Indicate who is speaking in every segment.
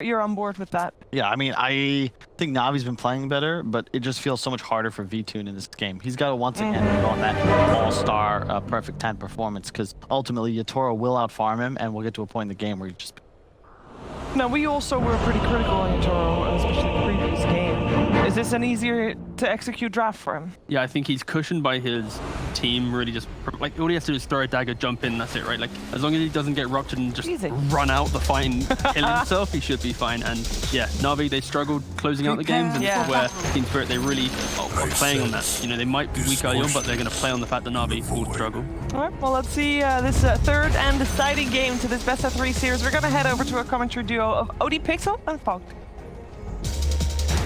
Speaker 1: You're on board with that?
Speaker 2: Yeah, I mean, I think Navi's been playing better, but it just feels so much harder for V-Tune in this game. He's got to once again go on that all-star perfect 10 performance, because ultimately Yatoro will out-farm him, and we'll get to a point in the game where he just...
Speaker 1: Now, we also were pretty critical on Yatoro, especially the previous game. Is this an easier to execute draft for him?
Speaker 3: Yeah, I think he's cushioned by his team really just... Like, all he has to do is throw a dagger, jump in, that's it, right? Like, as long as he doesn't get ruptured and just run out the fight and kill himself, he should be fine. And yeah, Navi, they struggled closing out the games, and this is where TSpirit, they really are playing on that. You know, they might be weak early on, but they're going to play on the fact that Navi will struggle.
Speaker 1: All right, well, let's see this third and deciding game to this best of 3 series. We're going to head over to a commentary duo of OD Pixel and Fog.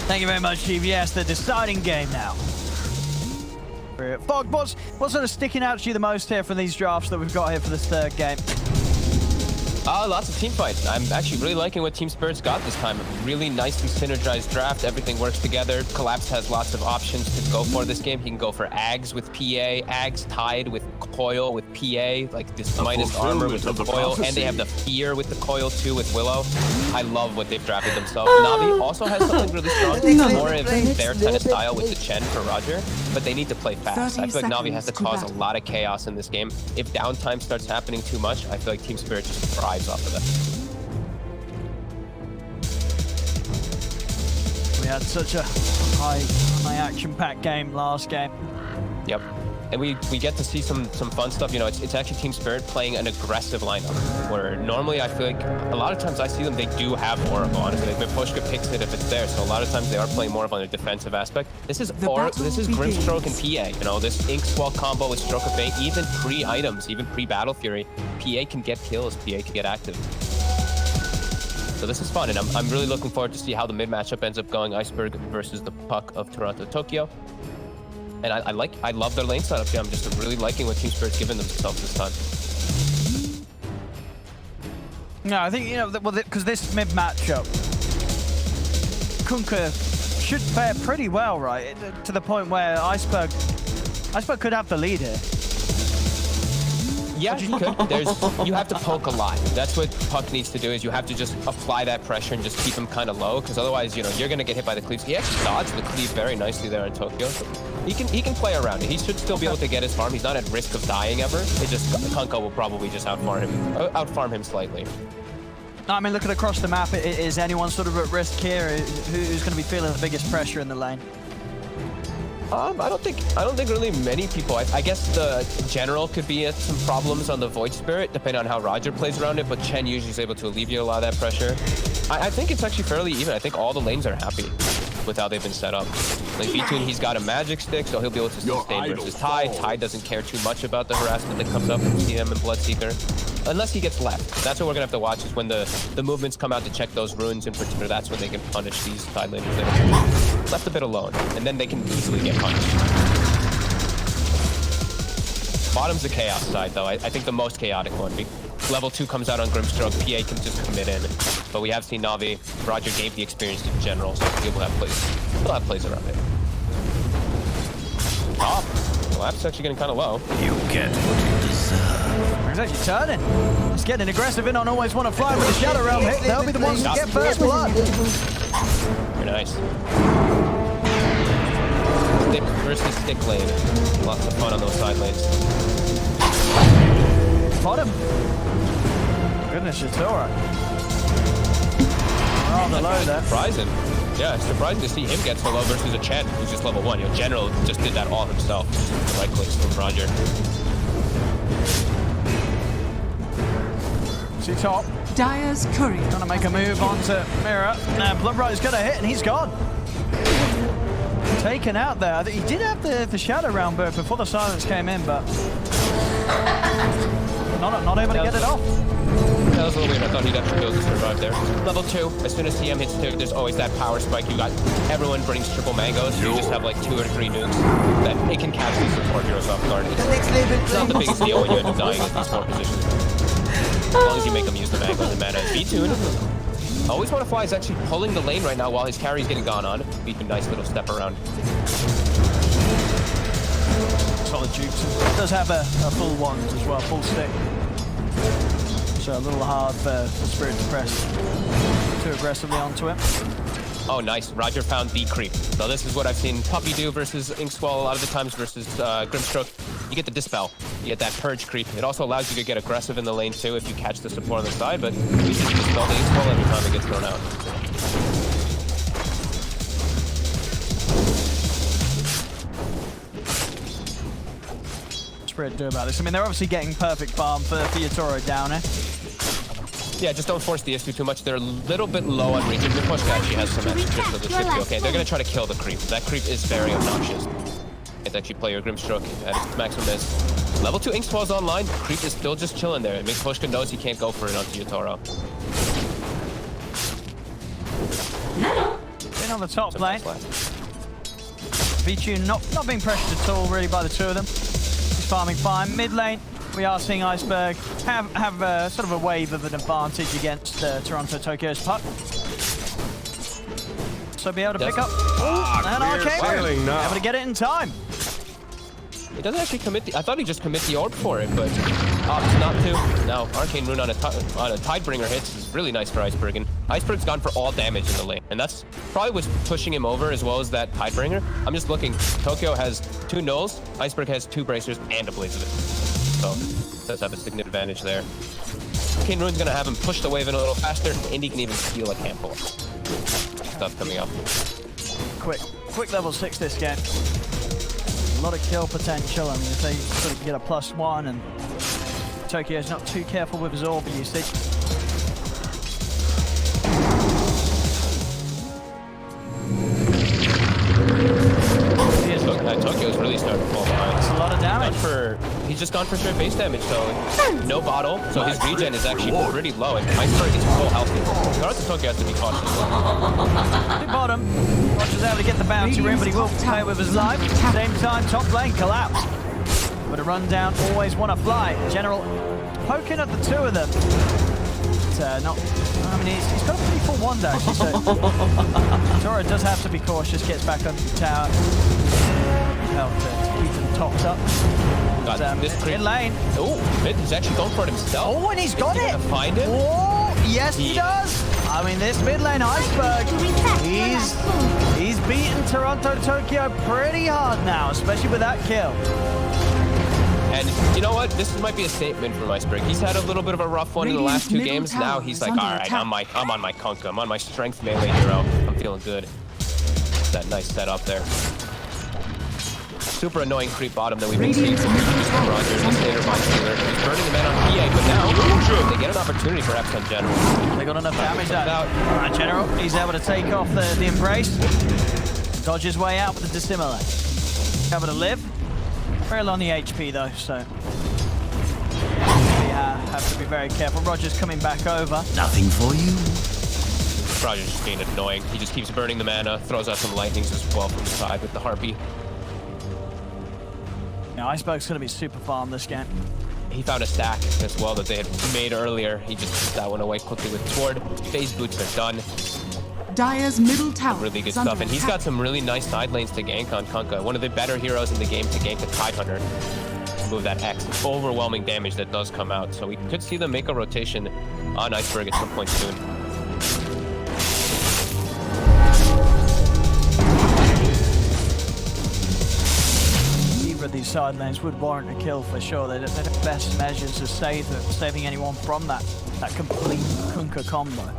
Speaker 4: Thank you very much, Steve. Yes, the deciding game now. Fog, what's sort of sticking out to you the most here from these drafts that we've got here for this third game?
Speaker 5: Lots of team fights. I'm actually really liking what TSpirit's got this time. A really nicely synergized draft. Everything works together. Collapse has lots of options to go for this game. He can go for Ags with PA, Ags tied with Coil with PA, like this minus armor with the Coil, and they have the Fear with the Coil too with Willow. I love what they've drafted themselves. Navi also has something really strong. More of their kind of style with the Chen for Roger, but they need to play fast. I feel like Navi has to cause a lot of chaos in this game. If downtime starts happening too much, I feel like TSpirit just thrives off of that.
Speaker 4: We had such a high action-packed game last game.
Speaker 5: Yep. And we get to see some fun stuff. You know, it's actually TSpirit playing an aggressive lineup, where normally I feel like a lot of times I see them, they do have Oracle, honestly. Like, Pushka picks it if it's there, so a lot of times they are playing more of on a defensive aspect. This is Grimstroke and PA, you know, this Ink Swell combo with Stroke of Fate, even pre-items, even pre-Battle Fury, PA can get kills, PA can get active. So this is fun, and I'm really looking forward to see how the mid matchup ends up going, Iceberg versus the Puck of Toronto Tokyo. And I love their lane setup. Yeah, I'm just really liking what TSpirit's given themselves this time.
Speaker 4: No, I think, you know, because this mid matchup, Kunkka should fare pretty well, right? To the point where Iceberg could have the lead here.
Speaker 5: Yeah, you could. You have to poke a lot. That's what Puck needs to do, is you have to just apply that pressure and just keep him kind of low, because otherwise, you know, you're going to get hit by the cleaves. He actually dodged the cleave very nicely there in Tokyo. So he can play around it. He should still be able to get his farm. He's not at risk of dying ever. It just, Kunkka will probably just outfarm him slightly.
Speaker 4: I mean, looking across the map, is anyone sort of at risk here? Who's going to be feeling the biggest pressure in the lane?
Speaker 5: I don't think really many people. I guess the general could be at some problems on the Void Spirit, depending on how Roger plays around it, but Chen usually is able to alleviate a lot of that pressure. I think it's actually fairly even. I think all the lanes are happy with how they've been set up. Like V-Tune, he's got a magic stick, so he'll be able to sustain versus Tide. Tide doesn't care too much about the harassment that comes up from CM and Bloodseeker. Unless he gets left. That's what we're gonna have to watch, is when the movements come out to check those runes in particular. That's when they can punish these side laners that are left a bit alone, and then they can easily get punished. Bottom's the chaos side, though. I think the most chaotic one. Level 2 comes out on Grimstroke, PA can just commit in. But we have seen Navi. Roger gave the experience to General, so he'll have plays around it. Top. Collapse actually getting kind of low.
Speaker 6: You get what you deserve.
Speaker 4: He's actually turning. He's getting aggressive in on Always Want to Fly with the Shadow Realm hit. They'll be the ones to get first blood.
Speaker 5: Very nice. Stick versus stick lane. Lots of fun on those side lanes.
Speaker 4: Bottom. Goodness, Yatoro. On the low there.
Speaker 5: Surprising. Yeah, it's surprising to see him get so low versus a Chen, who's just level 1. You know, General just did that all himself. Right clicks from Roger.
Speaker 4: See top.
Speaker 7: Dyer's Curry.
Speaker 4: Trying to make a move onto Mirror. Now Bloodbright's got a hit and he's gone. Taken out there. He did have the Shadow Round bird before the silence came in, but not able to get it off.
Speaker 5: That was a little weird. I thought he'd actually be able to survive there. Level 2, as soon as CM hits 2, there's always that power spike. You got everyone brings triple mangoes. You just have like 2 or 3 nukes. That it can catch these support heroes off guard. It's not the biggest deal when you end up dying at these 4 positions. As long as you make them use the mangoes and mana. V-Tune. Always Want to Fly is actually pulling the lane right now while his carry's getting gone on. V-Tune, nice little step around.
Speaker 4: Solid jukes. Does have a full wand as well, full stick. So a little hard for Spirit to press too aggressively onto him.
Speaker 5: Oh, nice. Roger found the creep. So this is what I've seen Puppy do versus Inkswell a lot of the times versus Grimstroke. You get the Dispel. You get that Purge creep. It also allows you to get aggressive in the lane too if you catch the support on the side, but you just Dispel the Inkswell every time it gets thrown out.
Speaker 4: Spirit do about this? I mean, they're obviously getting perfect farm for Yatoro down here.
Speaker 5: Yeah, just don't force the issue too much. They're a little bit low on regen. Pushka actually has some extra, so this should be okay. They're going to try to kill the creep. That creep is very obnoxious. It's actually play your Grimstroke at its maximum is. Level 2 Inkswell's online. Creep is still just chilling there. It makes Pushka knows he can't go for it onto Yatoro.
Speaker 4: In on the top lane. V-Tune not being pressured at all really by the two of them. He's farming fine. Mid lane, we are seeing Iceberg have sort of a wave of an advantage against Toronto Tokyo's puck. So be able to pick up an arcane room. Able to get it in time.
Speaker 5: He doesn't actually commit the... I thought he just commit the orb for it, but opts not to. Now, Arcane Rune on a Tidebringer hits is really nice for Iceberg, and Iceberg's gone for all damage in the lane, and that's probably what's pushing him over as well as that Tidebringer. I'm just looking. Tokyo has 2 nulls, Iceberg has 2 bracers and a Blaze of It. So, does have a significant advantage there. Arcane Rune's gonna have him push the wave in a little faster. Indy can even steal a camp pull. Stuff coming up.
Speaker 4: Quick level 6 this game. A lot of kill potential. I mean, if they sort of get a +1 and Tokyo's not too careful with his orb usage.
Speaker 5: Tokyo's really starting to fall behind.
Speaker 4: That's a lot of damage.
Speaker 5: He's just gone for straight base damage, so no bottle, so his regen is actually pretty low, and Iceberg is full health. Toronto Tokyo has to be cautious.
Speaker 4: At the bottom, Roger's able to get the bounty ring, but he will play with his life. At the same time, top lane collapse. But a run down, always want to fly. General poking at the two of them. But not. I mean, he's got a pretty full wand actually, so Yatoro does have to be cautious. Gets back under the tower. Help to keep them topped up.
Speaker 5: This
Speaker 4: in lane.
Speaker 5: Oh, he's actually going for it himself.
Speaker 4: Oh, and he's got it.
Speaker 5: Find him.
Speaker 4: Oh, yes, he does. I mean, this mid lane Iceberg, he's beaten Toronto Tokyo pretty hard now, especially with that kill.
Speaker 5: And you know what? This might be a statement from Iceberg. He's had a little bit of a rough one in the last 2 games. Now he's like, all right, I'm on my Kunkka. I'm on my strength melee hero. I'm feeling good. That nice setup there. Super annoying creep bottom that we've been seeing from Roger. This later by Taylor. He's burning the man on PA, but now they get an opportunity perhaps on General.
Speaker 4: They got enough damage out. All right, General, he's able to take off the embrace. Dodge his way out with the dissimilate. Able to live. Very low on the HP though, so we have to be very careful. Roger's coming back over.
Speaker 6: Nothing for you.
Speaker 5: Roger's just being annoying. He just keeps burning the mana, throws out some lightnings as well from the side with the Harpy.
Speaker 4: Yeah, Iceberg's going to be super farm this game.
Speaker 5: He found a stack as well that they had made earlier. He just put that one away quickly with Toward. Phase boots are done.
Speaker 7: Dire's middle tower.
Speaker 5: Really good stuff. And he's got some really nice side lanes to gank on Kunkka. One of the better heroes in the game to gank a Tidehunter. Move that X. Overwhelming damage that does come out. So we could see them make a rotation on Iceberg at some point soon.
Speaker 4: Either of these side lanes would warrant a kill for sure. They're the best measures of saving anyone from that complete Kunkka combo.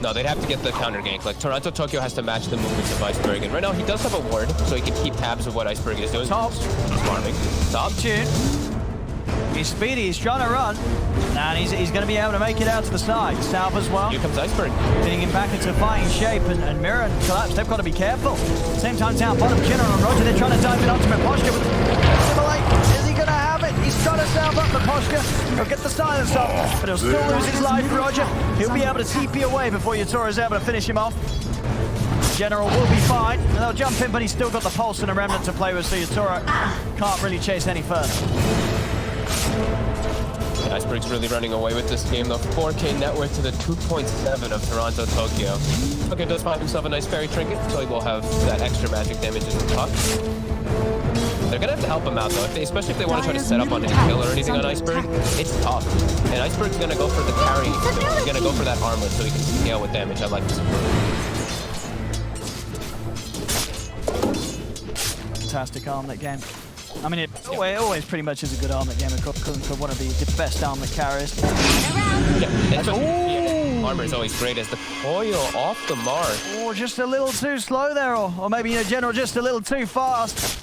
Speaker 5: No, they'd have to get the counter gank. Like, Toronto Tokyo has to match the movements of Iceberg. And right now, he does have a ward, so he can keep tabs of what Iceberg is doing.
Speaker 4: Top.
Speaker 5: He's farming. Top.
Speaker 4: Tune. He's speedy, he's trying to run. And he's going to be able to make it out to the side. South as well.
Speaker 5: Here comes Iceberg.
Speaker 4: Getting him back into fighting shape, and Mirror and Collapse, they've got to be careful. Same time down bottom, General and Roger, they're trying to dive in ultimate posture with Simulate. Is he going to have it? He's trying to salve up the posture. He'll get the silence off, but he'll still lose his life, Roger. He'll be able to TP away before Yatoro is able to finish him off. General will be fine, and they'll jump in, but he's still got the pulse and a remnant to play with, so Yatoro can't really chase any further.
Speaker 5: Iceberg's really running away with this game though. 4K net worth to the 2.7 of Toronto, Tokyo. Tokyo does find himself a nice fairy trinket, so he will have that extra magic damage in the top. They're gonna have to help him out though, especially if they want to try to set up on any kill or anything on Iceberg. It's tough. And Iceberg's gonna go for the carry. He's gonna go for that armlet so he can scale with damage. I like this approach.
Speaker 4: Fantastic armlet game. I mean, it always pretty much is a good armlet game. Kunkka, one of the best armlet carriers.
Speaker 5: Yeah, armor is always great as the coil off the mark.
Speaker 4: Oh, just a little too slow there, or maybe in general, just a little too fast.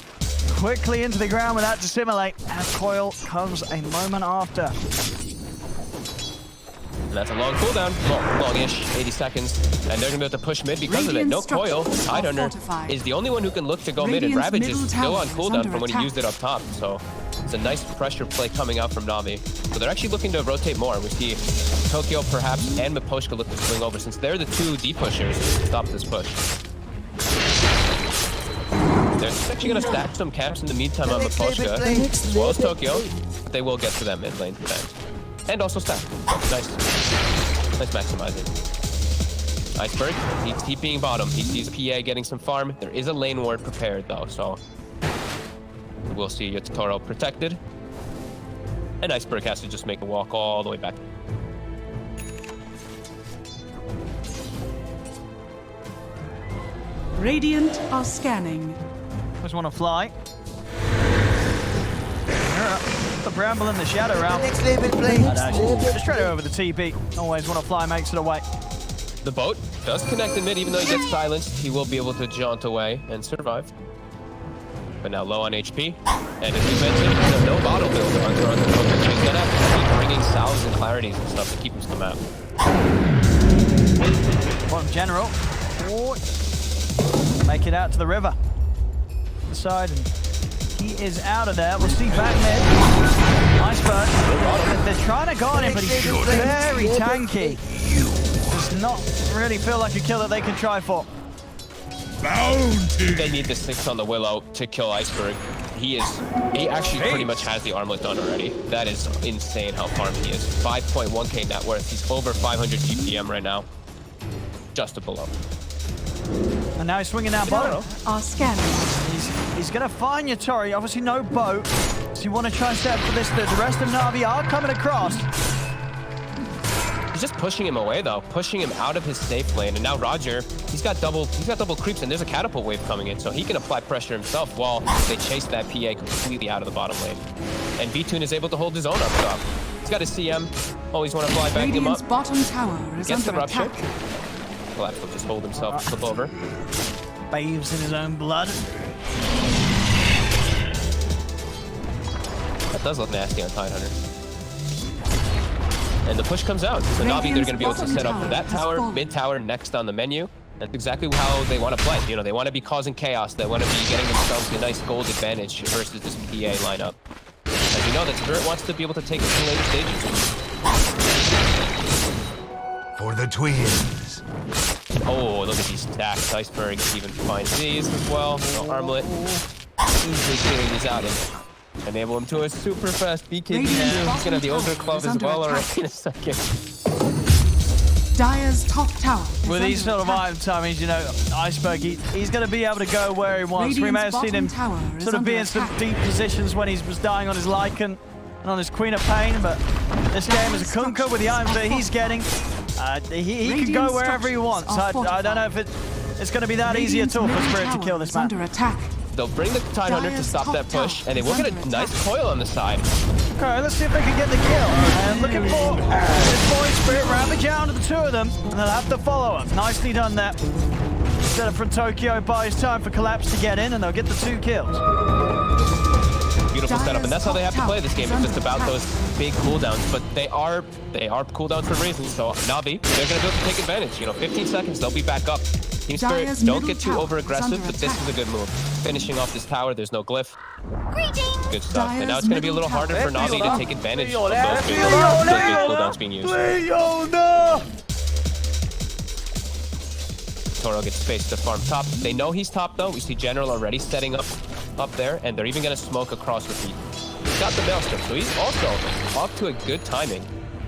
Speaker 4: Quickly into the ground with that dissimilate, and coil comes a moment after.
Speaker 5: And that's a long cooldown, long-ish, 80 seconds. And they're gonna be able to push mid because of it. No coil. Tidehunter is the only one who can look to go mid, and Ravage is still on cooldown from when he used it up top. So it's a nice pressure play coming out from NAVI. So they're actually looking to rotate more. We see Tokyo perhaps and Miposhka look to swing over since they're the two D pushers to stop this push. They're actually going to stack some camps in the meantime on Miposhka, as well as Tokyo. But they will get to that mid lane then. And also stack. Nice. Nice maximizing. Iceberg, he's TPing bottom. He sees PA getting some farm. There is a lane ward prepared though, so we'll see Yatoro protected. And Iceberg has to just make a walk all the way back.
Speaker 7: Radiant are scanning.
Speaker 4: Just want to fly. The bramble in the shadow round. Just straight over the TP. Always want to fly, makes it away.
Speaker 5: The boat does connect in mid, even though he gets silenced. He will be able to jaunt away and survive. But now low on HP. And as you mentioned, no bottle build on Toronto. He's gonna have to keep bringing salves and clarities and stuff to keep him come out.
Speaker 4: Bottom general. Make it out to the river. Side, and he is out of there. We'll see back mid. Iceberg. They're trying to go on him, but he's very tanky. Does not really feel like a kill that they can try for.
Speaker 6: Bounty.
Speaker 5: They need the 6 on the Willow to kill Iceberg. He actually pretty much has the armlet done already. That is insane how farmed he is. 5.1k net worth. He's over 500 GPM right now. Just a below.
Speaker 4: And now he's swinging down bottom.
Speaker 7: Are scanning.
Speaker 4: He's going to find Yatoro. Obviously no boat. So you want to try and set up for this. The rest of NAVI are coming across.
Speaker 5: He's just pushing him away though, pushing him out of his safe lane. And now Roger, he's got double creeps, and there's a catapult wave coming in, so he can apply pressure himself while they chase that PA completely out of the bottom lane. And V-Tune is able to hold his own up top. He's got his CM. Always want to fly back him up.
Speaker 7: Bottom tower is
Speaker 5: Gets the
Speaker 7: under
Speaker 5: rupture.
Speaker 7: attack.
Speaker 5: Collapse will just hold himself, flip over.
Speaker 4: Bathes in his own blood.
Speaker 5: That does look nasty on Tidehunter. And the push comes out. So NAVI, they're going to be able to set up for that tower, mid tower next on the menu. That's exactly how they want to play. You know, they want to be causing chaos. They want to be getting themselves a nice gold advantage versus this PA lineup. As you know, that Spirit wants to be able to take it to later stages.
Speaker 6: For the twins.
Speaker 5: Oh, look at these stacks. Iceberg even finds these as well. No armlet. Easily clearing these out and enable him to a super fast BKB. He's going to have the Ogre Club as well already in a second.
Speaker 7: Dire's top tower.
Speaker 4: With these sort of item timings, you know, Iceberg, he's going to be able to go where he wants. We may have seen him sort of be in some deep positions when he was dying on his Lycan and on his Queen of Pain, but this game is a Kunkka with the items that he's getting. He can go wherever he wants. I don't know if it's going to be that easy at all for Spirit to kill this man.
Speaker 7: Under attack.
Speaker 5: They'll bring the Tidehunter to stop that push, and they will get a nice coil on the side.
Speaker 4: Okay, let's see if they can get the kill. And looking for this boy Spirit Ravage out to the two of them, and they'll have to follow him. Nicely done there. Set up from Tokyo, buys time for Collapse to get in, and they'll get the 2 kills.
Speaker 5: Beautiful setup, and that's how they have to play this game. It's just about those big cooldowns, but they are cooldowns for a reason. So NAVI, they're going to be able to take advantage. You know, 15 seconds, they'll be back up. Team Spirit, don't get too over-aggressive, but this is a good move. Finishing off this tower, there's no glyph. Good stuff. And now it's going to be a little harder for NAVI to take advantage of those big cooldowns being used. Toro gets space to farm top. They know he's top though. We see General already setting up there, and they're even going to smoke across with heat. he's got the Maelstrom, so he's also off to a good timing.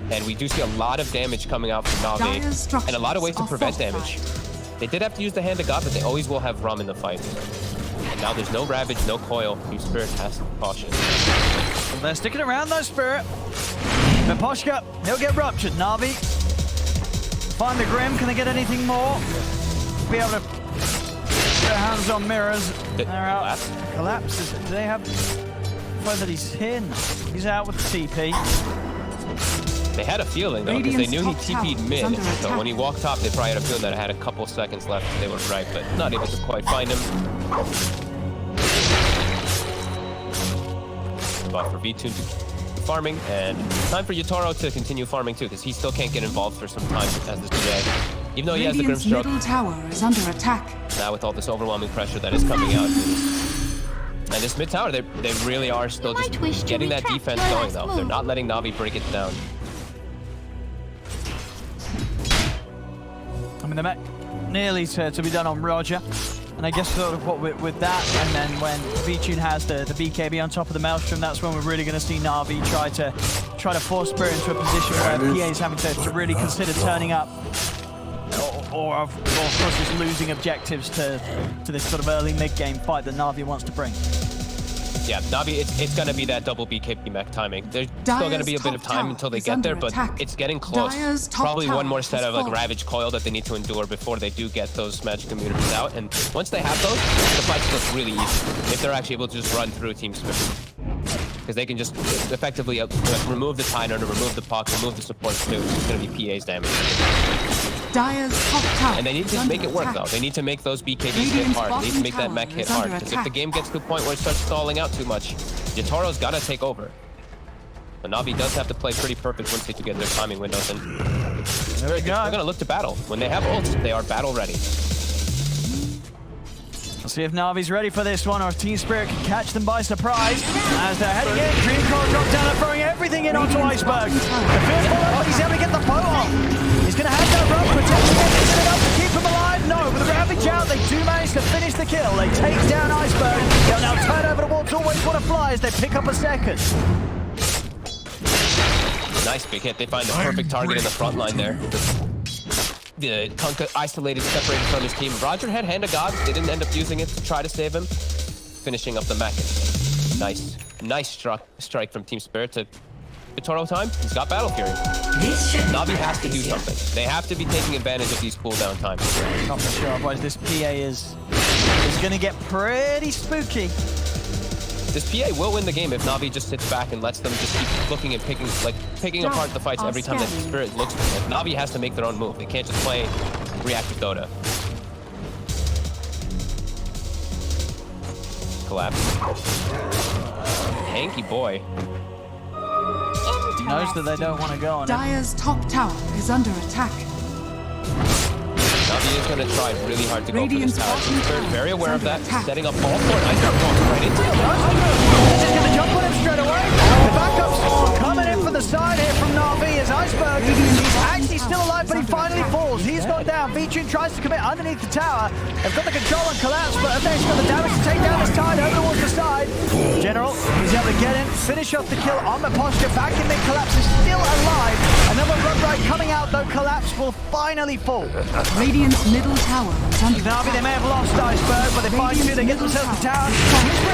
Speaker 5: And we do see a lot of damage coming out from Navi, and a lot of ways to prevent damage. They did have to use the Hand of God, but they always will have Rum in the fight. And now there's no Ravage, no Coil. TSpirit has to be cautious.
Speaker 4: Well, they're sticking around though, Spirit. Miposhka, he'll get ruptured. Navi, find the Grim. Can they get anything more? Be able to get their hands on mirrors. They're out. Collapses. Do they have... Whether he's in. He's out with the TP.
Speaker 5: They had a feeling, though, because they knew he TP'd mid. So when he walked top, they probably had a feeling that it had a couple seconds left. They were right, but not able to quite find him. But for V2 to keep farming, and time for Yatoro to continue farming too, because he still can't get involved for some time as this GA. Even though he has the Grimstroke.
Speaker 7: Middle tower is under attack.
Speaker 5: Now with all this overwhelming pressure that is coming out. And this mid tower, they really are still just getting that defense going, though. They're not letting Navi break it down.
Speaker 4: I mean, the mech nearly to be done on Roger. And I guess sort of what with that, and then when V-Tune has the BKB on top of the Maelstrom, that's when we're really going to see Navi try to force Spirit into a position where PA is having to really consider turning up. Or of course, just losing objectives to this sort of early mid-game fight that Navi wants to bring.
Speaker 5: Yeah, Navi, it's going to be that double BKB mech timing. There's still going to be a bit of time until they get there, but it's getting close. Probably one more set of like Ravage Coil that they need to endure before they do get those magic immunities out. And once they have those, the fights look really easy if they're actually able to just run through TSpirit. Because they can just effectively remove the Tiner, remove the Puck, remove the support too. It's going to be PA's damage. And they need to make it work though. They need to make those BKBs hit hard. They need to make that mech hit hard. Because if the game gets to a point where it starts stalling out too much, Yatoro's got to take over. But Navi does have to play pretty perfect once they get their timing windows in.
Speaker 4: There we go.
Speaker 5: They're going to look to battle. When they have ults, they are battle ready.
Speaker 4: We'll see if Navi's ready for this one, or if TSpirit can catch them by surprise. As they're heading in, Dreamcore drops down and throwing everything in onto Iceberg. The fearful up, but he's able to get the boat off. He's going to have that run, protecting him. Is it enough to keep him alive? No, with the Ravage out, they do manage to finish the kill. They take down Iceberg. They'll now turn over towards Always Wanna Fly as they pick up a second.
Speaker 5: Nice big hit. They find the perfect target in the front line there. The Kunkka isolated, separated from his team. Roger had Hand of God. They didn't end up using it to try to save him. Finishing up the mech. Nice strike from TSpirit to Yatoro time. He's got Battle Fury. Navi has to do something. They have to be taking advantage of these cooldown times.
Speaker 4: Not for sure, otherwise this PA is going to get pretty spooky.
Speaker 5: This PA will win the game if Navi just sits back and lets them just keep looking and picking apart the fights every time that TSpirit looks for it. Navi has to make their own move. They can't just play reactive Dota. Collapse. Hanky boy.
Speaker 4: He knows that they don't want to go on it.
Speaker 7: Dire's top tower is under attack.
Speaker 5: Navi is going to try really hard to go for this tower. TSpirit very aware of that, setting up all for it. Iceberg walks right into it.
Speaker 4: He's just going to jump on him straight away. The backup's coming in for the side here from Navi as Iceberg. He's actually still alive, but he finally falls. He's gone down. V-Tune tries to commit underneath the tower. They've got the control and collapse, but Aveng's got the damage to take down this tide over towards the side. General, he's able to get in, finish off the kill on the posture. Back in mid, Collapse is still alive. Another run right coming out, though. Collapse will finally fall.
Speaker 7: Radiant's middle tower is under
Speaker 4: Navi,
Speaker 7: attack.
Speaker 4: they may have lost Iceberg, but they find two, they get themselves the tower.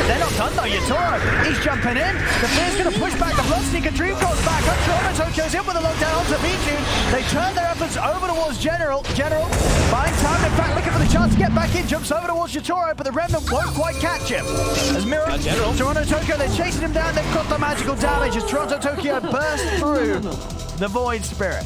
Speaker 4: They're not done though, Yatoro, he's jumping in. The Fear's going to push back the Bloodseeker. Dreamcore's back up. Tokyo's in with a lockdown onto V-Tune. They turn their efforts over towards General. General, buying time, in fact, looking for the chance to get back in. Jumps over towards Yatoro, but the Remnant won't quite catch him. As Mirror, Toronto Tokyo, they're chasing him down. They've got the magical damage as Toronto Tokyo burst through the Void Spirit.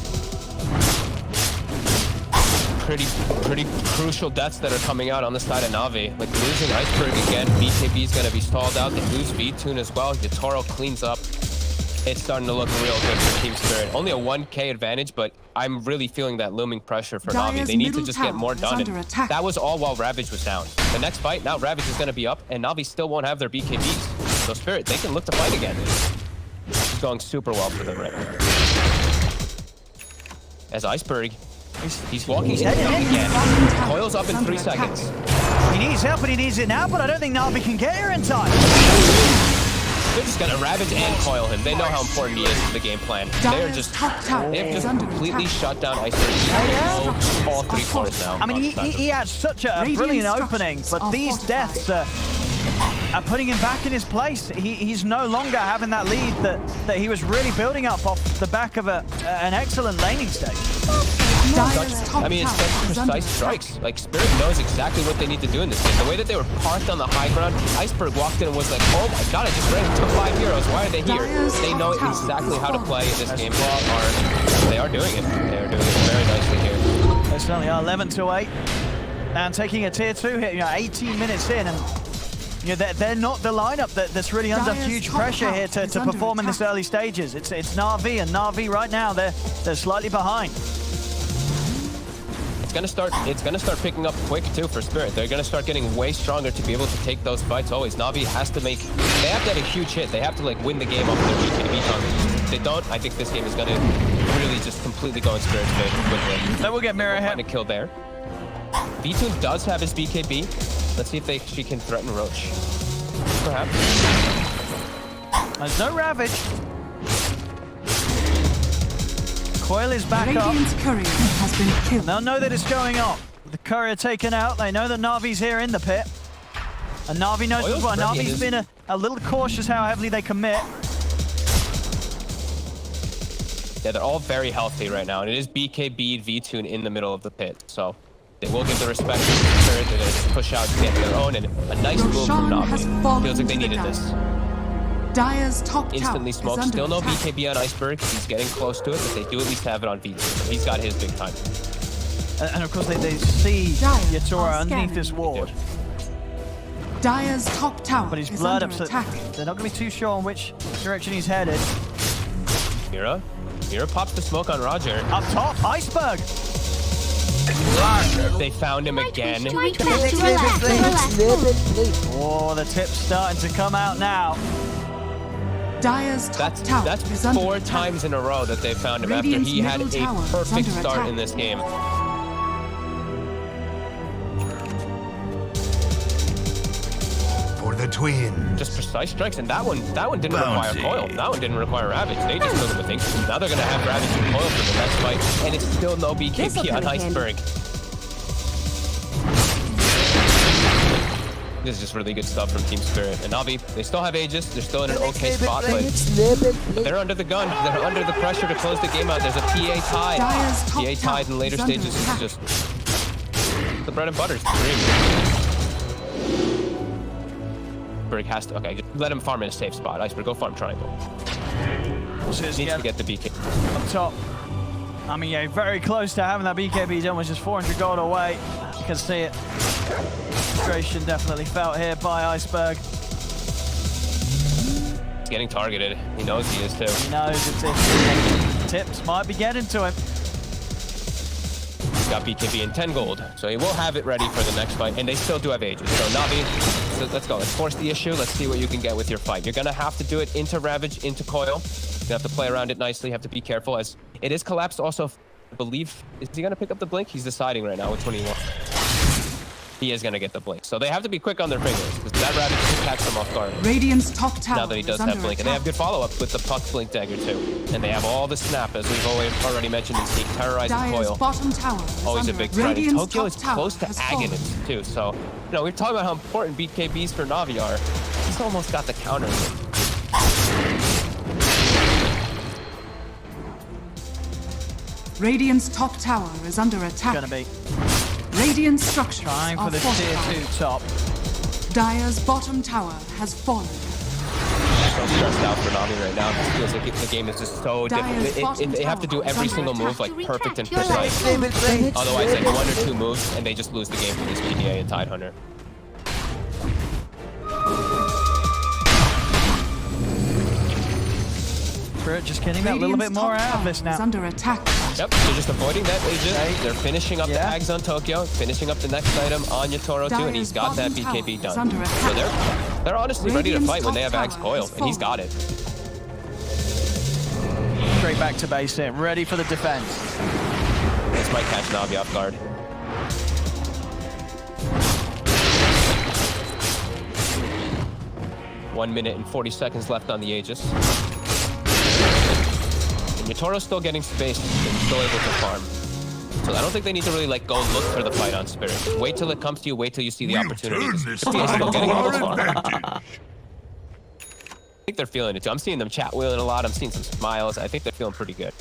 Speaker 5: Pretty crucial deaths that are coming out on the side of Navi. Like losing Iceberg again, BKB is going to be stalled out. They lose V-Tune as well. Yatoro cleans up. It's starting to look real good for TSpirit. Only a 1k advantage, but I'm really feeling that looming pressure for Navi. They need to just get more done. And that was all while Ravage was down. The next fight, now Ravage is going to be up, and Navi still won't have their BKBs. So Spirit, they can look to fight again. It's going super well for them right now. As Iceberg, he's walking in again. Coils up in 3 seconds.
Speaker 4: He needs help and he needs it now, but I don't think Navi can get here in time.
Speaker 5: They're just gonna ravage and coil him. They know how important he is to the game plan. They're
Speaker 7: Dire's
Speaker 5: just
Speaker 7: top tower
Speaker 5: they've
Speaker 7: is
Speaker 5: just
Speaker 7: under
Speaker 5: completely
Speaker 7: attack.
Speaker 5: shut down Iceberg. All three corners now.
Speaker 4: I mean, he had such a brilliant opening, but these deaths are putting him back in his place. He's no longer having that lead that he was really building up off the back of an excellent laning stage.
Speaker 7: Dire's top
Speaker 5: I mean, it's
Speaker 7: tower
Speaker 5: such
Speaker 7: is under
Speaker 5: precise
Speaker 7: attack.
Speaker 5: strikes. Like, Spirit knows exactly what they need to do in this game. The way that they were parked on the high ground, Iceberg walked in and was like, oh my god, I just ran into 5 heroes. Why are they here? They know exactly how to play this game. They are doing it. They are doing it very nicely here.
Speaker 4: They certainly are 11-8. And taking a tier 2 hit, 18 minutes in, and they're not the lineup that's really under
Speaker 7: Dire's
Speaker 4: huge
Speaker 7: top
Speaker 4: pressure
Speaker 7: tower
Speaker 4: here to
Speaker 7: is under
Speaker 4: perform in this
Speaker 7: attack.
Speaker 4: early stages. It's NAVI, and NAVI right now they're slightly behind.
Speaker 5: It's gonna start picking up quick too for Spirit. They're gonna start getting way stronger to be able to take those fights always. Navi has to they have to have a huge hit. They have to like win the game off their BKB target. If they don't, I think this game is gonna really just completely go in Spirit's favor quickly.
Speaker 4: Then we'll get Mirror
Speaker 5: Find a
Speaker 4: hit.
Speaker 5: kill there. V2 does have his BKB. Let's see if she can threaten Roach. Perhaps.
Speaker 4: There's no Ravage. Coil is back up.
Speaker 7: Radiant's courier has been killed.
Speaker 4: They'll know that it's going on. The courier taken out. They know that Navi's here in the pit. And Navi knows as well. Navi's been a little cautious how heavily they commit.
Speaker 5: Yeah, they're all very healthy right now. And it is BKB V2 in the middle of the pit. So they will give the respect to Spirit. They're going to just push out to get their own. And a nice move from
Speaker 7: Roshan has
Speaker 5: Navi.
Speaker 7: fallen
Speaker 5: Feels like they
Speaker 7: to the
Speaker 5: needed this.
Speaker 7: Dire's top tower
Speaker 5: Instantly
Speaker 7: is
Speaker 5: smoked.
Speaker 7: under
Speaker 5: Still no
Speaker 7: attack.
Speaker 5: BKB on Iceberg. He's getting close to it, but they do at least have it on V2. So he's got his big time.
Speaker 4: And of course they see
Speaker 7: Dire
Speaker 4: Yatoro
Speaker 7: are
Speaker 4: underneath
Speaker 7: scanning.
Speaker 4: this ward.
Speaker 7: Dire's top tower
Speaker 4: But he's
Speaker 7: is
Speaker 4: blurred
Speaker 7: under
Speaker 4: up, so
Speaker 7: attack.
Speaker 4: they're not going to be too sure on which direction he's headed.
Speaker 5: Mira pops the smoke on Roger.
Speaker 4: Up top, Iceberg!
Speaker 5: They found him again.
Speaker 4: Oh, the tip's starting to come out now.
Speaker 7: Dire's top
Speaker 5: That's
Speaker 7: tower is under
Speaker 5: 4
Speaker 7: attack.
Speaker 5: times in a row that they found him after
Speaker 7: Radiant's
Speaker 5: he had a
Speaker 7: middle tower is
Speaker 5: perfect
Speaker 7: under
Speaker 5: start
Speaker 7: attack.
Speaker 5: in this game.
Speaker 6: For the twins.
Speaker 5: Just precise strikes, and that one didn't require coil. That one didn't require Ravage. They just killed him with things. Now they're gonna have Ravage and coil for the next fight, and it's still no BKB on Iceberg. This is just really good stuff from Team Spirit. And Navi, they still have Aegis. They're still in an okay spot, but they're under the gun. They're under the pressure to close the game out. There's a PA tie.
Speaker 7: Dire's top
Speaker 5: PA tied in later
Speaker 7: tower is under
Speaker 5: stages is
Speaker 7: attack.
Speaker 5: just the bread and butter. It's the dream. Iceberg has to, okay, just let him farm in a safe spot. Iceberg, go farm triangle. Needs to get the BK.
Speaker 4: Up top. I mean, yeah, very close to having that BKB done, was just 400 gold away. You can see it. Frustration definitely felt here by Iceberg.
Speaker 5: He's getting targeted. He knows he is too.
Speaker 4: He knows it's tips might be getting to him.
Speaker 5: He's got BKB and 10 gold, so he will have it ready for the next fight, and they still do have Aegis. So Navi, let's go. Let's force the issue. Let's see what you can get with your fight. You're gonna have to do it into Ravage, into Coil. You're gonna have to play around it nicely. You have to be careful, as it is collapsed. Also, I believe, is he gonna pick up the blink? He's deciding right now which one he wants. He is gonna get the blink, so they have to be quick on their fingers, because that Ravage can catch them off guard.
Speaker 7: Radiant's top tower
Speaker 5: Now that he does
Speaker 7: is under
Speaker 5: have blink, and they have
Speaker 7: attack.
Speaker 5: good follow-up with the puck blink dagger too, and they have all the snap, as we've already mentioned in Sneak, terrorizing
Speaker 7: Dire's
Speaker 5: Coil.
Speaker 7: bottom tower is
Speaker 5: Always a
Speaker 7: under
Speaker 5: big
Speaker 7: attack.
Speaker 5: threat. And
Speaker 7: Radiant's
Speaker 5: Tokyo is
Speaker 7: top tower
Speaker 5: close to
Speaker 7: has fallen.
Speaker 5: Aghanim too, so we're talking about how important BKBs for Navi are. He's almost got the counter.
Speaker 7: Radiant's top tower is under attack.
Speaker 4: Gonna be
Speaker 7: Radiant structures
Speaker 4: trying
Speaker 7: are
Speaker 4: for the tier
Speaker 7: fortified.
Speaker 4: 2 top.
Speaker 7: Dire's bottom tower has fallen.
Speaker 5: So stressed out for Navi right now. It feels like the game is just so
Speaker 7: Dire's
Speaker 5: difficult.
Speaker 7: bottom
Speaker 5: They have to do
Speaker 7: tower is
Speaker 5: every
Speaker 7: under
Speaker 5: single move
Speaker 7: attack.
Speaker 5: like perfect and precise. Otherwise, like 1 or 2 moves, and they just lose the game for this PDA and Tidehunter.
Speaker 4: Spirit just getting that little bit
Speaker 7: Radiant's
Speaker 4: more
Speaker 7: top
Speaker 4: out of
Speaker 7: tower
Speaker 4: this now.
Speaker 7: is under attack.
Speaker 5: Yep, they're just avoiding that Aegis.
Speaker 4: Okay.
Speaker 5: They're finishing up the
Speaker 4: Yeah.
Speaker 5: Ags on Tokyo, finishing up the next item on Yatoro too, and he's
Speaker 7: Dire's
Speaker 5: got that
Speaker 7: bottom tower
Speaker 5: BKB
Speaker 7: is
Speaker 5: done.
Speaker 7: under
Speaker 5: So
Speaker 7: attack.
Speaker 5: they're honestly ready to
Speaker 7: Radiant's
Speaker 5: fight when they have
Speaker 7: top
Speaker 5: Ags
Speaker 7: tower
Speaker 5: Coil,
Speaker 7: has
Speaker 5: and he's got it.
Speaker 4: Straight back to base here, ready for the defense.
Speaker 5: This might catch Navi off guard. 1 minute and 40 seconds left on the Aegis. And Yatoro's still getting space and still able to farm. So I don't think they need to really like go and look for the fight on Spirit. Just wait till it comes to you, wait till you see the opportunity. The PA is still getting a little far. I think they're feeling it too. I'm seeing them chat wheeling a lot. I'm seeing some smiles. I think they're feeling pretty good.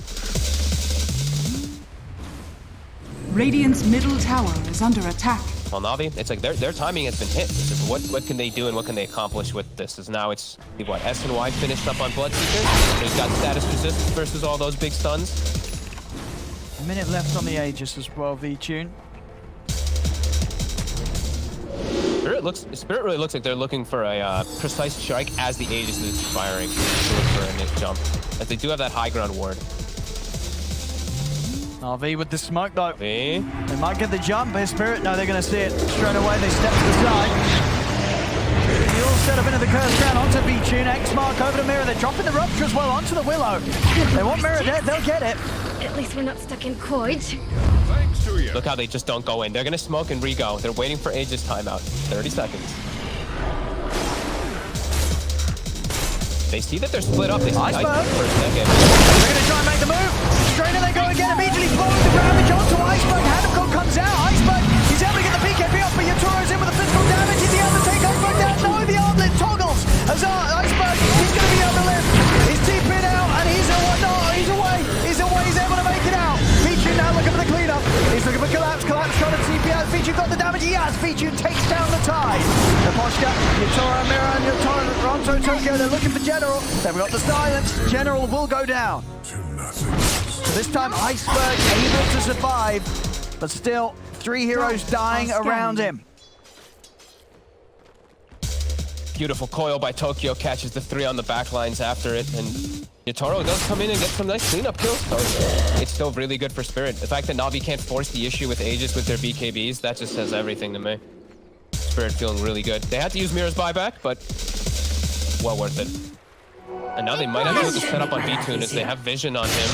Speaker 7: Radiant's middle tower is under attack.
Speaker 5: Well, Navi, it's like their timing has been hit. It's just what can they do and what can they accomplish with this? Is now it's what S and Y finished up on Bloodseeker. He's got status resistance versus all those big stuns.
Speaker 4: A minute left on the Aegis as well, V-Tune.
Speaker 5: Spirit really looks like they're looking for a precise strike as the Aegis is expiring to look for a nick jump. As they do have that high ground ward.
Speaker 4: RV with the smoke though.
Speaker 5: V.
Speaker 4: They might get the jump, but Spirit, no, they're going to see it straight away. They step to the side. They all set up into the curse ground onto V-Tune. X-Mark over to Mirror. They're dropping the Rupture as well onto the Willow. They want Mirror dead, they'll get it.
Speaker 8: At least we're not stuck in Coid.
Speaker 5: Look how they just don't go in. They're going to smoke and re-go. They're waiting for Aegis timeout. 30 seconds. They see that they're split up. They see
Speaker 4: Iceberg.
Speaker 5: Iceberg for a second.
Speaker 4: They're going to try and make the move. Straight in they go again, immediately blowing the Ravage onto Iceberg. Hanako comes out. Iceberg, he's able to get the BKB off, but Yatoro's in with the physical damage. He's able to take Iceberg down. No, the armlet toggles. As Iceberg, he's going to be able to lift. He's deep in out, and he's away. He's away. He's able to make it out. Feature now looking for the cleanup. He's looking for Collapse. Collapse trying to TP out. Feature got the damage. He has. Feature takes down the tide. The Poshka, Yatoro, Mirror, and Yatoro, Ronto, Tokyo. They're looking for General. They've got the silence. General will go down. So this time, Iceberg able to survive, but still 3 heroes dying around him.
Speaker 5: Beautiful coil by Tokyo, catches the 3 on the back lines after it, and Yatoro does come in and get some nice cleanup kills. So it's still really good for Spirit. The fact that Navi can't force the issue with Aegis with their BKBs, that just says everything to me. Spirit feeling really good. They had to use Mirror's buyback, but well worth it. And now they might have to set up on V-Tune as they have vision on him.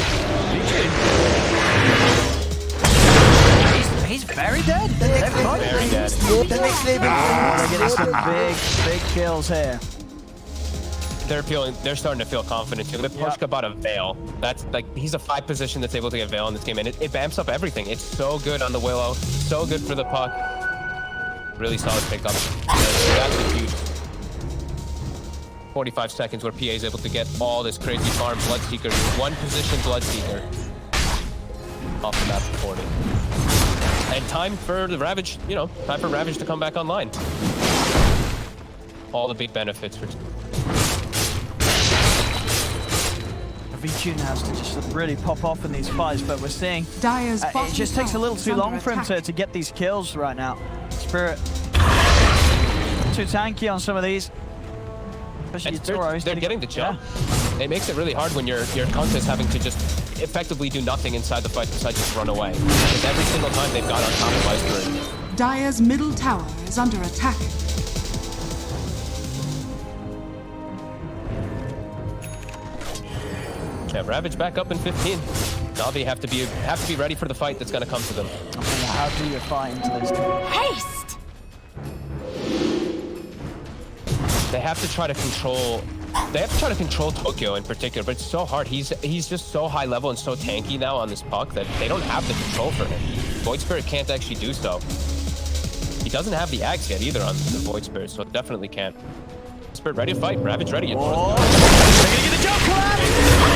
Speaker 4: He's very dead.
Speaker 5: Very dead.
Speaker 4: They're getting some big kills here.
Speaker 5: They're starting to feel confident too. The Pushka bought a Veil. That's like, he's a 5 position that's able to get Veil in this game, and it bamps up everything. It's so good on the Willow, so good for the puck. Really solid pickup. That's a huge 45 seconds where PA is able to get all this crazy farm Bloodseeker, 1 position Bloodseeker off the map for 40. And time for the Ravage, time for Ravage to come back online. All the big benefits for
Speaker 4: V-Tune has to just really pop off in these fights, but we're seeing
Speaker 7: Dire's
Speaker 4: it just takes a little too long for him to get these kills right now. Spirit too tanky on some of these. Especially Yatoro,
Speaker 5: they're getting the jump. Yeah. It makes it really hard when your Kunkka is having to just effectively do nothing inside the fight besides just run away. Because every single time they've got on top of Iceberg.
Speaker 7: Dire's middle tower is under attack.
Speaker 5: Yeah, Ravage back up in 15. Navi have to be ready for the fight that's going to come to them.
Speaker 4: How do you fight into this?
Speaker 8: Haste!
Speaker 5: They have to try to control. They have to try to control Tokyo in particular, but it's so hard. He's just so high level and so tanky now on this puck that they don't have the control for him. Void Spirit can't actually do so. He doesn't have the axe yet either on the Void Spirit, so it definitely can't. Spirit ready to fight. Ravage ready.
Speaker 4: They're gonna get the jump collapse.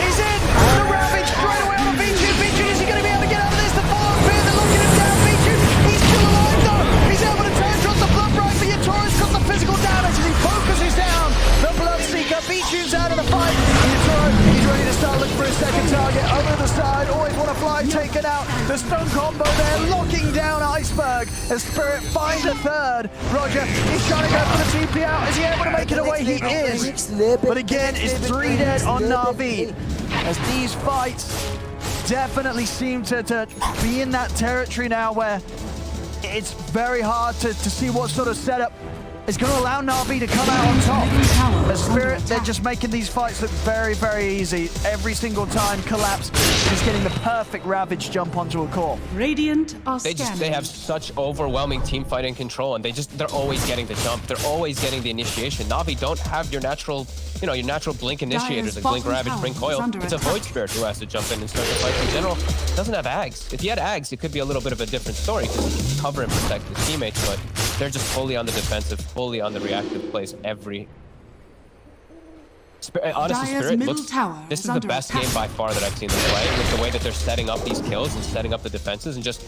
Speaker 4: He's in. The Ravage straight away on V-Tune. V-Tune, is he gonna be able to get out of this? The follow spear, they're looking him down. V-Tune, he's still alive though. He's able to turn, drop the blood right, but Yatoro's got the physical damage as he focuses down the Bloodseeker. V-Tune's out of the fight. Yatoro, he's ready to start looking for his second target. Over the side, always want to fly, taken out. The stun combo there, locking down Iceberg as Spirit finds a third. Roger, he's trying to go for the TP out. Is he able to make it away? He is. But again, it's 3 dead on Navi. As these fights definitely seem to be in that territory now where it's very hard to see what sort of setup is going to allow Na'Vi to come out on top.
Speaker 7: Tower
Speaker 4: But
Speaker 7: is under
Speaker 4: Spirit, they're
Speaker 7: attack.
Speaker 4: just making these fights look very, very easy. Every single time Collapse is getting the perfect Ravage jump onto a core.
Speaker 7: Radiant are
Speaker 5: They
Speaker 7: scanning.
Speaker 5: have such overwhelming team fighting control, and they're always getting the jump. They're always getting the initiation. Na'Vi don't have your natural, your natural blink initiators, like blink,
Speaker 7: bottom
Speaker 5: ravage,
Speaker 7: tower
Speaker 5: blink,
Speaker 7: is
Speaker 5: coil.
Speaker 7: under
Speaker 5: It's a
Speaker 7: attack.
Speaker 5: Void Spirit who has to jump in and start the fight. In general, doesn't have Ags. If he had Ags, it could be a little bit of a different story because he can cover and protect his teammates, but they're just fully on the defensive, fully on the reactive plays every. Honestly,
Speaker 7: Dire's
Speaker 5: Spirit
Speaker 7: middle
Speaker 5: looks.
Speaker 7: tower
Speaker 5: This
Speaker 7: is
Speaker 5: is the
Speaker 7: under
Speaker 5: best
Speaker 7: attack.
Speaker 5: game by far that I've seen them play, with the way that they're setting up these kills and setting up the defenses and just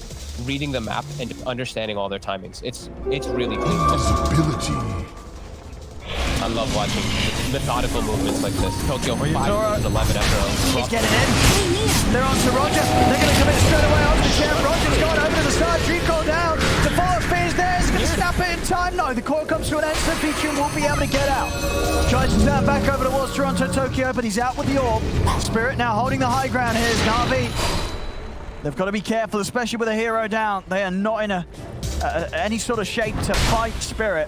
Speaker 5: reading the map and understanding all their timings. It's really clean.
Speaker 6: Possibility.
Speaker 5: I love watching methodical movements like this. Tokyo 5
Speaker 4: Yatoro.
Speaker 5: and 11 after
Speaker 4: He's getting in. They're on to Roger. They're going to commit straight away onto the champ. Roger's gone over to the side. Dream call down. The follow phase there. Is going to snap it in time. No, the core comes to an end. So Feature will be able to get out. Tries to turn back over towards Toronto, Tokyo, but he's out with the orb. Spirit now holding the high ground here is Na'Vi. They've got to be careful, especially with a hero down. They are not in any sort of shape to fight Spirit.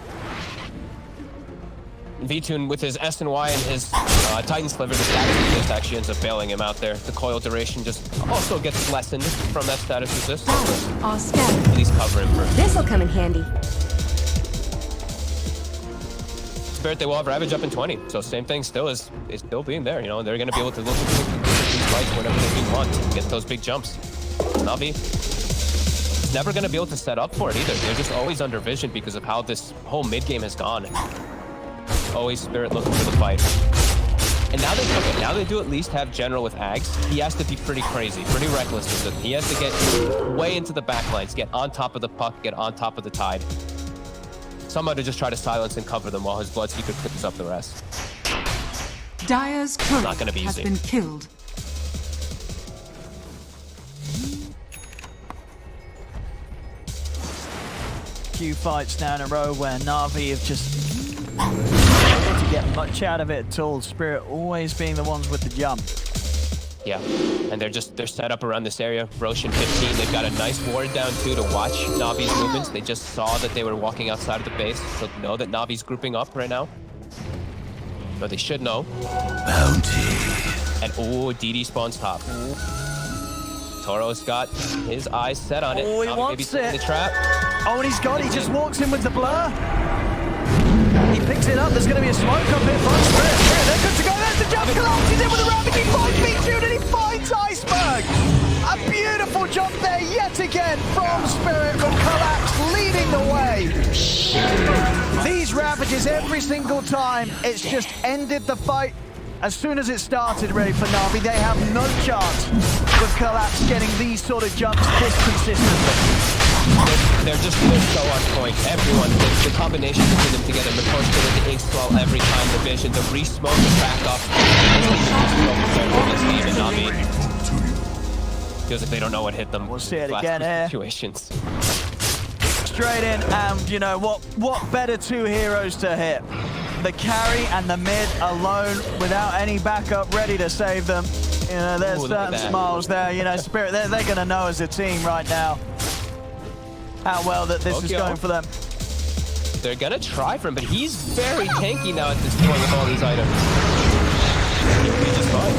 Speaker 5: V-Tune with his S and Y and his Titan Sliver, the status resist actually ends up bailing him out there. The coil duration just also gets lessened from that status resist.
Speaker 8: Are scanning.
Speaker 5: At least cover him for
Speaker 8: This'll come in handy.
Speaker 5: Spirit. They will have Ravage up in 20, so same thing still is still being there. They're going to be able to look at these fights whenever they want, get those big jumps. Navi is never going to be able to set up for it either. They're just always under vision because of how this whole mid game has gone. Always Spirit looking for the fight. And now they do at least have General with Ags. He has to be pretty crazy, pretty reckless with it. He has to get way into the backlines, get on top of the puck, get on top of the tide. Somehow to just try to silence and cover them while his Bloodseeker picks up the rest.
Speaker 7: Dire's turret
Speaker 5: Not gonna be
Speaker 7: has
Speaker 5: easy.
Speaker 7: been killed.
Speaker 4: Few fights now in a row where Na'Vi have just able to get much out of it at all. Spirit always being the ones with the jump.
Speaker 5: Yeah, and they're set up around this area. Roshan 15, they've got a nice ward down too to watch Navi's movements. They just saw that they were walking outside of the base, so they know that Navi's grouping up right now. Or they should know.
Speaker 6: Bounty.
Speaker 5: And DD spawns top. Toro's got his eyes set on it.
Speaker 4: Oh, he
Speaker 5: Navi
Speaker 4: wants
Speaker 5: maybe setting
Speaker 4: it.
Speaker 5: the trap.
Speaker 4: Oh, and he just walks in with the blur. He picks it up. There's going to be a smoke up here from Spirit. They're good to go. There's the jump. Collapse. He's in with the Ravage. He finds V-Tune and he finds Iceberg. A beautiful jump there yet again from Spirit, with Collapse leading the way. These Ravages every single time, it's just ended the fight. As soon as it started, ready for Navi, they have no chance with Collapse getting these sort of jumps this consistently.
Speaker 5: They're so on point. Everyone, the combination between them together, the push with the ink swell every time, the vision, the re-smoke, the back up. Feels like they don't know what hit them.
Speaker 4: We'll see it
Speaker 5: Last
Speaker 4: again here.
Speaker 5: Situations.
Speaker 4: Straight in, and you know what better two heroes to hit? The carry and the mid alone without any backup ready to save them. There's
Speaker 5: Ooh, look at
Speaker 4: certain
Speaker 5: that.
Speaker 4: smiles there. Spirit, they're going to know as a team right now how well that this is
Speaker 5: Tokyo.
Speaker 4: going for them.
Speaker 5: They're gonna try for him, but he's very tanky now at this point with all these items. He's just fine.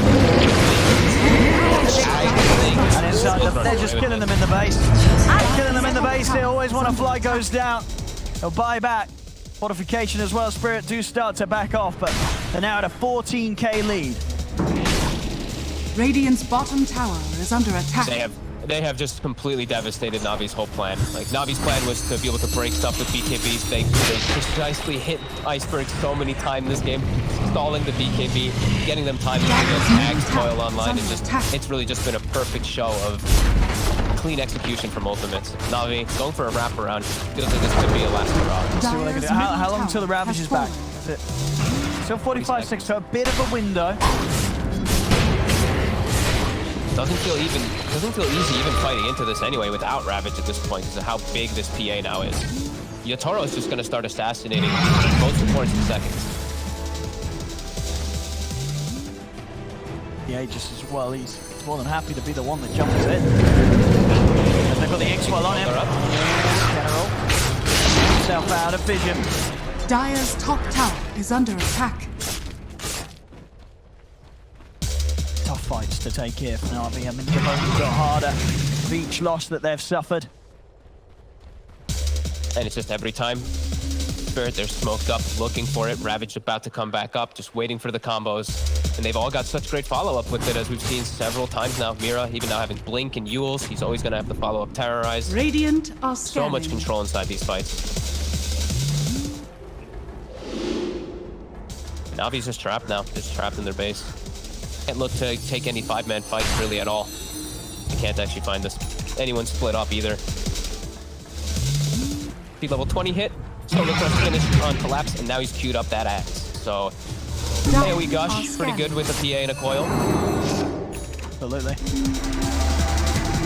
Speaker 4: And inside they're just killing them in the base. They're killing them in the base. They always want to fly goes down. They'll buy back. Fortification as well. Spirit do start to back off, but they're now at a 14k lead.
Speaker 7: Radiant's bottom tower is under attack.
Speaker 5: They have just completely devastated Navi's whole plan. Like, Navi's plan was to be able to break stuff with BKBs. They precisely hit Iceberg so many times this game, stalling the BKB, getting them time to get Ags coil online, and it's really just been a perfect show of clean execution from ultimates. Navi going for a wraparound. Feels like this could be a last hurrah.
Speaker 4: Let's see what they can do. How long until the Ravage is back? Is it still 45-6, so a bit of a window.
Speaker 5: Doesn't feel easy even fighting into this anyway without Ravage at this point because of how big this PA now is. Yatoro is just going to start assassinating both supports in seconds.
Speaker 4: The Aegis as well, he's more than happy to be the one that jumps in. And they've got the X-Well on him.
Speaker 5: They're up.
Speaker 4: General. Himself out of vision.
Speaker 7: Dire's top tower is under attack.
Speaker 4: Tough fights to take here for NAVI. I mean, they've only got harder for each loss that they've suffered.
Speaker 5: And it's just every time Spirit, they're smoked up, looking for it. Ravage about to come back up, just waiting for the combos. And they've all got such great follow-up with it, as we've seen several times now. Mira, even now having Blink and Yules, he's always going to have the follow-up Terrorize.
Speaker 7: Radiant are
Speaker 5: So
Speaker 7: scanning.
Speaker 5: much control inside these fights. Navi's just trapped now, just trapped in their base. Can't look to take any 5-man fights really at all. They can't actually find anyone split up either. The level 20 hit. So looks like finish on collapse, and now he's queued up that axe. So AoE Gush, pretty good with a PA and a coil.
Speaker 4: Absolutely.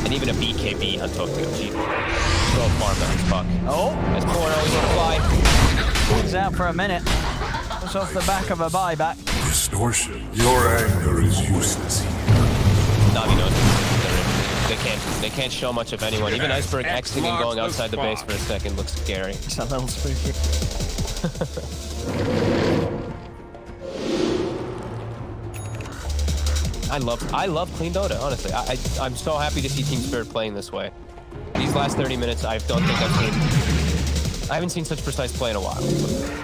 Speaker 5: And even a BKB on Tokyo. Gee, throw a farm that was puck.
Speaker 4: Oh,
Speaker 5: As Poor always on fly.
Speaker 4: he's out for a minute. That's off the back of a buyback.
Speaker 6: Distortion. Your anger is useless here.
Speaker 5: Navi knows they can't show much of anyone. Even Iceberg exiting and going outside the base for a second looks scary.
Speaker 4: It's a little spooky.
Speaker 5: I love clean Dota, honestly. I'm so happy to see TSpirit playing this way. These last 30 minutes, I haven't seen such precise play in a while.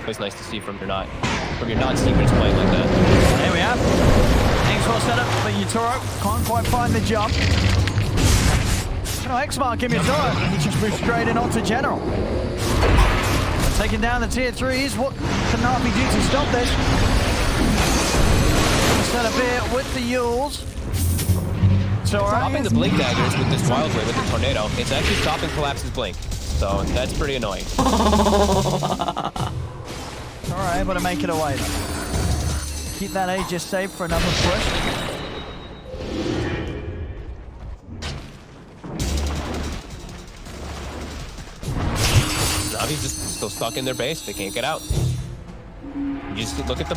Speaker 5: It's nice to see from your non-secrets playing like that.
Speaker 4: There we have. Thanks for setup, but Yatoro can't quite find the jump. No X-Mark in Yatoro. He just moved straight in onto General. Taking down the tier 3s. What can NAVI do to stop this? Set up here with the Yules.
Speaker 5: Stopping the Blink daggers with this Wild Wave with the Tornado, it's actually stopping Collapse's Blink. So that's pretty annoying.
Speaker 4: Alright, able to make it away though. Keep that Aegis safe for another push.
Speaker 5: Navi's just still stuck in their base. They can't get out. You just look at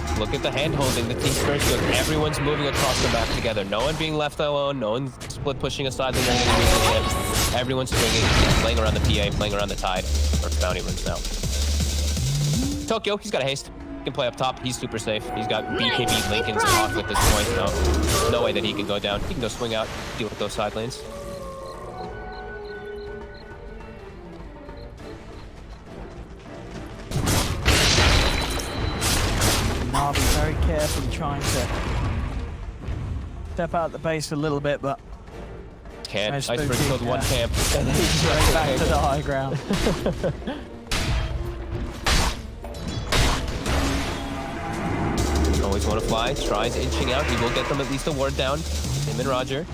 Speaker 5: the hand holding. The TSpirit's doing. Everyone's moving across the map together. No one being left alone. No one split pushing aside the enemy. Everyone's swinging, playing around the PA, playing around the Tide, or Bounty Runes now. Tokyo, he's got a haste. He can play up top. He's super safe. He's got BKB Lincoln's off at this point. No way that he can go down. He can go swing out, deal with those side lanes.
Speaker 4: NAVI very carefully trying to step out the base a little bit, but
Speaker 5: Can't.
Speaker 4: nice
Speaker 5: Iceberg
Speaker 4: spooky,
Speaker 5: killed one camp. And then he's
Speaker 4: straight back to the high ground.
Speaker 5: Always want to fly. Tries inching out. He will get them at least a ward down. Him and Roger.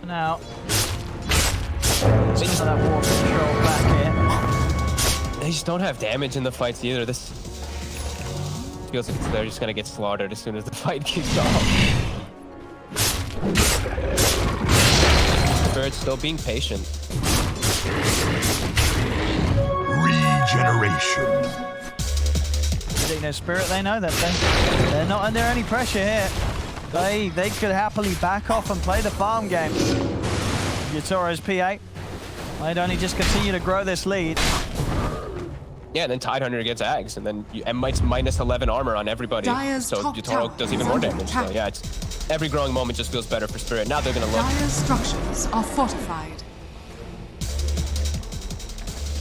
Speaker 4: Now, they just have war control back here.
Speaker 5: They just don't have damage in the fights either. This feels like they're just gonna get slaughtered as soon as the fight kicks off. Spirit's still being patient.
Speaker 6: Regeneration.
Speaker 4: Spirit, they know that they're not under any pressure here. They could happily back off and play the farm game. Yatoro's PA. They'd only just continue to grow this lead.
Speaker 5: Yeah, and then Tidehunter gets Ags, and then Might's minus 11 armor on everybody.
Speaker 7: Dire's
Speaker 5: So
Speaker 7: top
Speaker 5: Yatoro
Speaker 7: tower
Speaker 5: does even
Speaker 7: is
Speaker 5: more
Speaker 7: under
Speaker 5: damage.
Speaker 7: attack.
Speaker 5: So yeah, it's every growing moment just feels better for Spirit. Now they're gonna look.
Speaker 7: Dire's structures are fortified.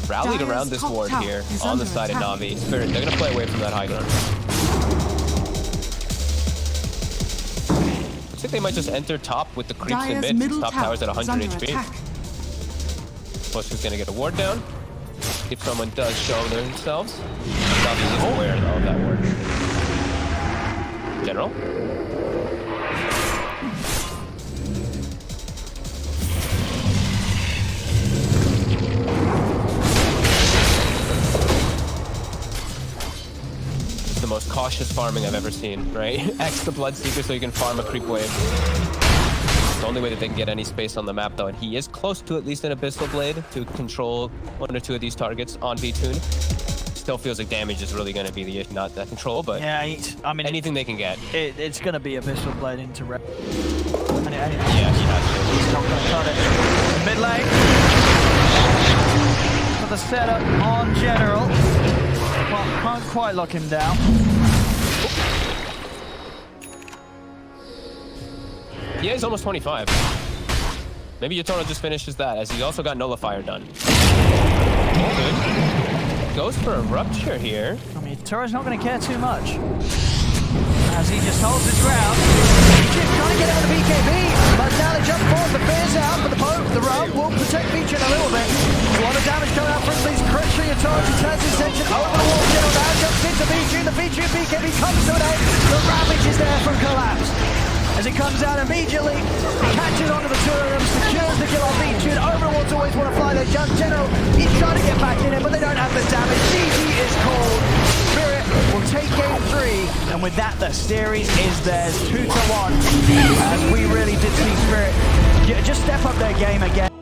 Speaker 5: Rallied
Speaker 7: Dire's
Speaker 5: around this
Speaker 7: top
Speaker 5: ward
Speaker 7: tower
Speaker 5: here
Speaker 7: is
Speaker 5: on the
Speaker 7: under
Speaker 5: side of
Speaker 7: attack.
Speaker 5: Navi. Spirit, they're gonna play away from that high ground. Looks like they might just enter top with the creeps in
Speaker 7: Dire's
Speaker 5: mid.
Speaker 7: middle
Speaker 5: Top
Speaker 7: tower
Speaker 5: tower's at
Speaker 7: is
Speaker 5: 100
Speaker 7: under
Speaker 5: HP.
Speaker 7: attack.
Speaker 5: Push is gonna get a ward down. If someone does show themselves, Navi is aware though of that ward. General? The most cautious farming I've ever seen, right? X the Bloodseeker so you can farm a creep wave. It's the only way that they can get any space on the map though, and he is close to at least an Abyssal Blade to control one or two of these targets on V-Tune. still feels like damage is really going to be the issue, not that control, but
Speaker 4: Yeah, I mean,
Speaker 5: anything they can get.
Speaker 4: it's going to be Abyssal Blade into red.
Speaker 5: Yeah, he has
Speaker 4: He's not going to cut it. Mid lane. For the setup on General. Well, can't quite lock him down.
Speaker 5: Yeah, he's almost 25. Maybe Yatoro just finishes that, as he's also got Nullifier done. Good. Goes for a Rupture here.
Speaker 4: I mean, Yatoro's not going to care too much. As he just holds his ground. He's trying to get out of the BKB. But now they jump forward, the fear's out, but the rub will protect Beachin a little bit. A lot of damage coming out from these crits from Yatoro. He turns his attention over the wall. General now jumps into Beachin. The Beachin BKB comes to an end. The Ravage is there from Collapse. As he comes out immediately, catches onto the two of them, secures the kill on Beachin. Overlords always want to fly their jump. General, he's trying to get back in it, but they don't have the damage. GG is called. Spirit will take game 3, and with that, the series is theirs 2-1. As we really did see Spirit just step up their game again.